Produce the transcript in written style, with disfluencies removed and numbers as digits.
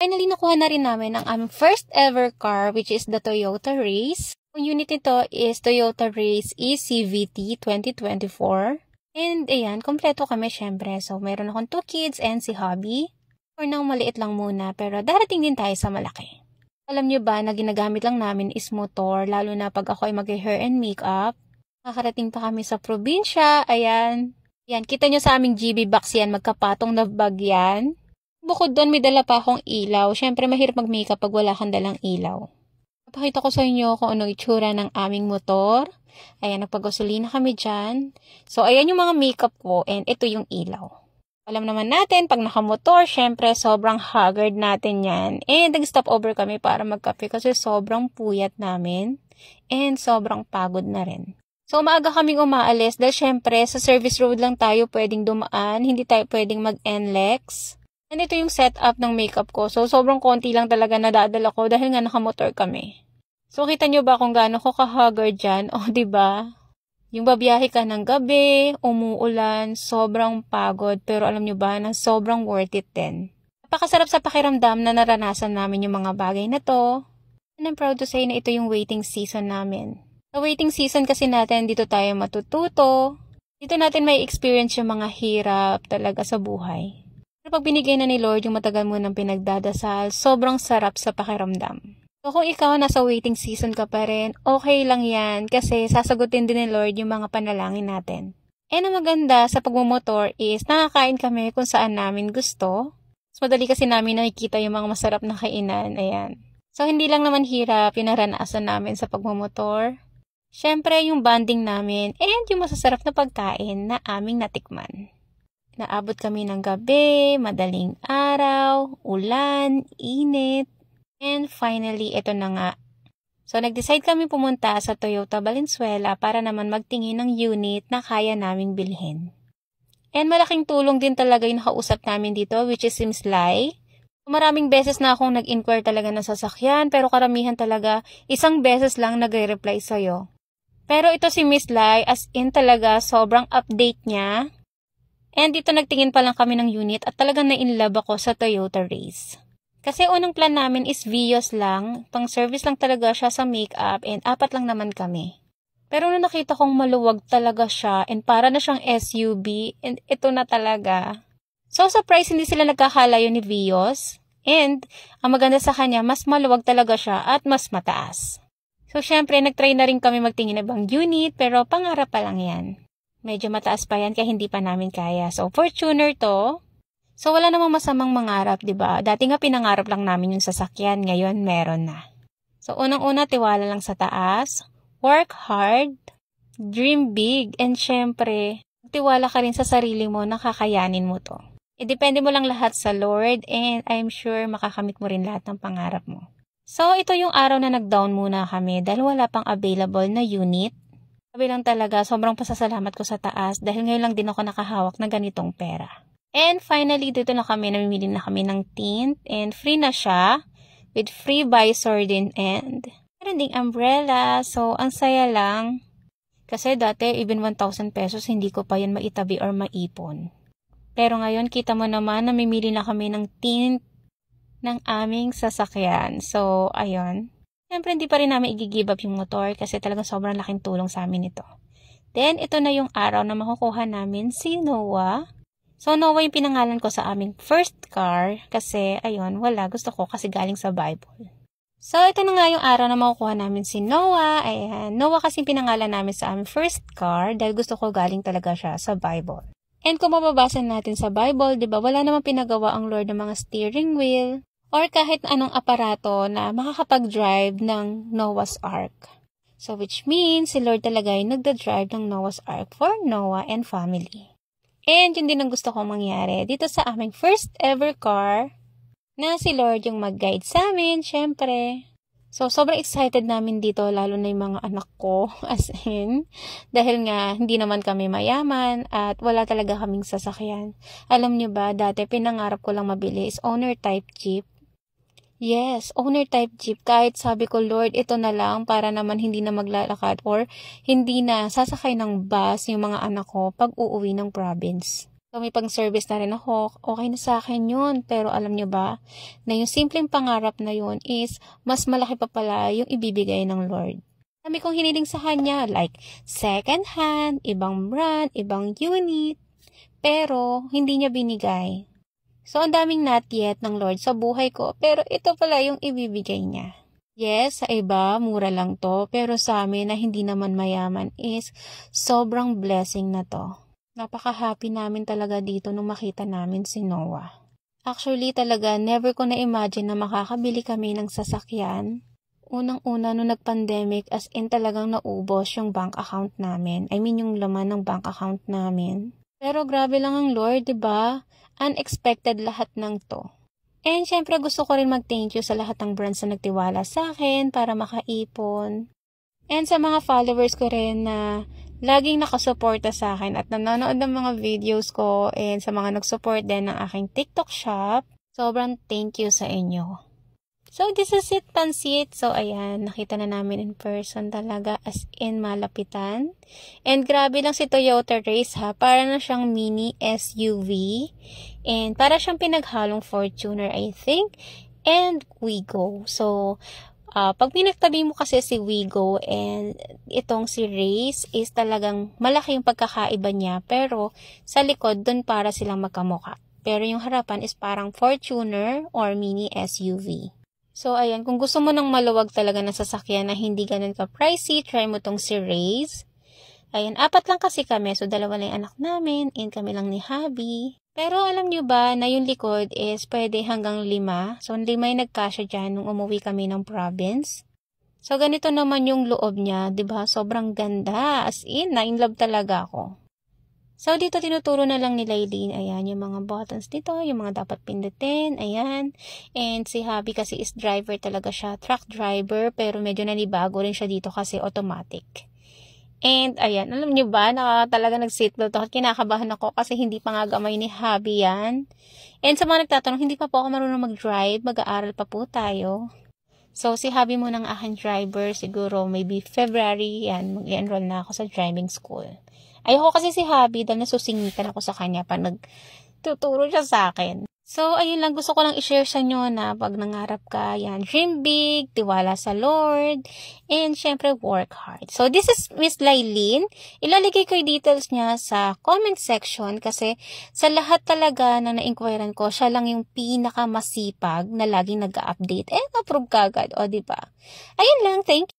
Finally, nakuha na rin namin ang aming first ever car, which is the Toyota Race. Ang unit nito is Toyota Race eCVT 2024. And ayan, kompleto kami syempre. So, meron akong 2 kids and si hubby. For now, maliit lang muna, pero darating din tayo sa malaki. Alam nyo ba na ginagamit lang namin is motor, lalo na pag ako ay mag-hair and makeup. Nakarating pa kami sa probinsya, ayan. Yan, kita nyo sa aming GB box yan, magkapatong na bag yan. Bukod doon, may dala pa akong ilaw. Siyempre, mahirap mag-makeup pag wala kang dalang ilaw. Napakita ko sa inyo kung ano itsura ng aming motor. Ayan, nagpagasolina kami dyan. So, ayan yung mga makeup ko and ito yung ilaw. Alam naman natin, pag nakamotor, syempre, sobrang haggard natin yan. And nag-stop over kami para magkape kasi sobrang puyat namin. And sobrang pagod na rin. So, maaga kaming umaalis dahil syempre, sa service road lang tayo pwedeng dumaan. Hindi tayo pwedeng mag-NLEX. And ito yung setup ng makeup ko. So, sobrang konti lang talaga nadadala ko dahil nga nakamotor kami. So, kita nyo ba kung gaano ko ka-haggard dyan? O, diba? Yung babiyahe ka ng gabi, umuulan, sobrang pagod. Pero alam nyo ba na sobrang worth it din. Napakasarap sa pakiramdam na naranasan namin yung mga bagay na to. And I'm proud to say na ito yung waiting season namin. Sa waiting season kasi natin, dito tayo matututo. Dito natin may experience yung mga hirap talaga sa buhay. Pero pag binigay na ni Lord yung matagal mo ng pinagdadasal, sobrang sarap sa pakiramdam. So kung ikaw nasa waiting season ka pa rin, okay lang yan kasi sasagutin din ni Lord yung mga panalangin natin. And ang maganda sa pagmumotor is nakakain kami kung saan namin gusto. Mas madali kasi namin nakikita yung mga masarap na kainan. Ayan. So hindi lang naman hirap yung naranasan namin sa pagmumotor. Siyempre yung bonding namin and yung masasarap na pagkain na aming natikman. Naabot kami ng gabi, madaling araw, ulan, init, and finally, ito na nga. So, nag-decide kami pumunta sa Toyota Valenzuela para naman magtingin ng unit na kaya naming bilhin. And malaking tulong din talaga yung nakausap namin dito, which is si Miss Lai. Maraming beses na akong nag-inquire talaga ng sasakyan, pero karamihan talaga, isang beses lang nagre-reply sa'yo. Pero ito si Miss Lai, as in talaga, sobrang update niya. And dito nagtingin pa lang kami ng unit at talagang na-inlove ako sa Toyota Race. Kasi unang plan namin is Vios lang, pang service lang talaga siya sa makeup and 4 lang naman kami. Pero nung nakita kong maluwag talaga siya and para na siyang SUV and ito na talaga. So sa price hindi sila nagkakalayo ni Vios and ang maganda sa kanya mas maluwag talaga siya at mas mataas. So syempre nagtry na rin kami magtingin ng ibang unit pero pangarap pa lang yan. Medyo mataas pa yan kaya hindi pa namin kaya. So, Fortuner to. So, wala namang masamang mangarap, diba? Dati nga pinangarap lang namin yung sasakyan. Ngayon, meron na. So, unang-una, tiwala lang sa taas. Work hard. Dream big. And syempre, tiwala ka rin sa sarili mo na kakayanin mo to. Depende mo lang lahat sa Lord and I'm sure makakamit mo rin lahat ng pangarap mo. So, ito yung araw na nag-down muna kami dahil wala pang available na unit. Sabi lang talaga, sobrang pasasalamat ko sa taas dahil ngayon lang din ako nakahawak ng ganitong pera. And finally, dito na kami, namimili na kami ng tint and free na siya with free visor din and meron ding umbrella. So, ang saya lang. Kasi dati, even 1,000 pesos, hindi ko pa yan maitabi or maipon. Pero ngayon, kita mo naman, namimili na kami ng tint ng aming sasakyan. So, ayun. Siyempre, hindi pa rin namin i-give up yung motor kasi talagang sobrang laking tulong sa amin ito. Then, ito na yung araw na makukuha namin si Noah. So, Noah yung pinangalan ko sa aming first car kasi, ayun, wala. Gusto ko kasi galing sa Bible. So, ito na nga yung araw na makukuha namin si Noah. Ayan, Noah kasi pinangalan namin sa aming first car dahil gusto ko galing talaga siya sa Bible. And kung mababasa natin sa Bible, di ba, wala namang pinagawa ang Lord ng mga steering wheel, or kahit anong aparato na makakapag-drive ng Noah's Ark. So which means si Lord talaga ay nagda-drive ng Noah's Ark for Noah and family. And yun din ang gusto kong mangyari dito sa aming first ever car na si Lord yung mag-guide sa amin, syempre. So sobrang excited namin dito lalo na yung mga anak ko as in dahil nga hindi naman kami mayaman at wala talaga kaming sasakyan. Alam nyo ba, dati pinangarap ko lang mabili is owner type jeep. Yes, owner type jeep. Kahit sabi ko, Lord, ito na lang para naman hindi na maglalakad or hindi na sasakay ng bus yung mga anak ko pag uuwi ng province. So, may pang-service na rin ako. Okay na sa akin yun. Pero alam nyo ba, na yung simpleng pangarap na yun is mas malaki pa pala yung ibibigay ng Lord. Kami kong hiniling sa kanya, like second hand, ibang brand, ibang unit. Pero, hindi niya binigay. So, ang daming not yet ng Lord sa buhay ko. Pero ito pala yung ibibigay niya. Yes, sa iba, mura lang to. Pero sa amin na hindi naman mayaman is sobrang blessing na to. Napaka-happy namin talaga dito nung makita namin si Noah. Actually talaga, never ko na-imagine na makakabili kami ng sasakyan. Unang-una nung nag-pandemic, as in talagang naubos yung bank account namin. I mean yung laman ng bank account namin. Pero grabe lang ang Lord, diba? Unexpected lahat ng to. And syempre gusto ko rin mag-thank you sa lahat ng brands na nagtiwala sa akin para makaipon. And sa mga followers ko rin na laging nakasuporta sa akin at nanonood ng mga videos ko and sa mga nag-support din ng aking TikTok shop. Sobrang thank you sa inyo. So, this is it, Pansit. So, ayan, nakita na namin in person talaga as in malapitan. And grabe lang si Toyota Race ha. Para na siyang mini SUV. And para siyang pinaghalong Fortuner, I think. And Wigo. So, pag pinagtabi mo kasi si Wigo and itong si Race is talagang malaki yung pagkakaiba niya. Pero sa likod, dun para silang magkamukha. Pero yung harapan is parang Fortuner or mini SUV. So ayan, kung gusto mo ng maluwag talaga na sasakyan na hindi ganun ka-pricey, try mo tong si Race. Ayan, 4 lang kasi kami. So 2 lang yung anak namin and kami lang ni Habi. Pero alam nyo ba na yung likod is pwede hanggang 5. So 5 yung nagkasya dyan nung umuwi kami ng province. So ganito naman yung loob niya, 'di ba? Sobrang ganda. As in, na-inlove talaga ako. So dito tinuturo na lang ni Laylene, ayan, yung mga buttons dito, yung mga dapat pindutin, ayan. And si Habi kasi is driver talaga siya, truck driver, pero medyo nanibago rin siya dito kasi automatic. And, ayan, alam nyo ba, talaga nag-seatbelt ako. Kinakabahan ako kasi hindi pa nga gamay ni Habi yan. And sa mga nagtatanong, hindi pa po ako marunong mag-drive. Mag-aaral pa po tayo. So, si Habi muna ang aking driver. Siguro, maybe February, yan, mag-enroll na ako sa driving school. Ayoko kasi si Habi dahil nasusingitan ako sa kanya pag nagtuturo siya sa akin. So, ayun lang. Gusto ko lang i-share sa inyo na pag nangarap ka, yan, dream big, tiwala sa Lord, and syempre, work hard. So, this is Miss Laylene. Ilalagay ko yung details niya sa comment section kasi sa lahat talaga na na-inquirean ko, siya lang yung pinakamasipag na laging nag-update. Approve ka agad. O, diba? Ayun lang. Thank you.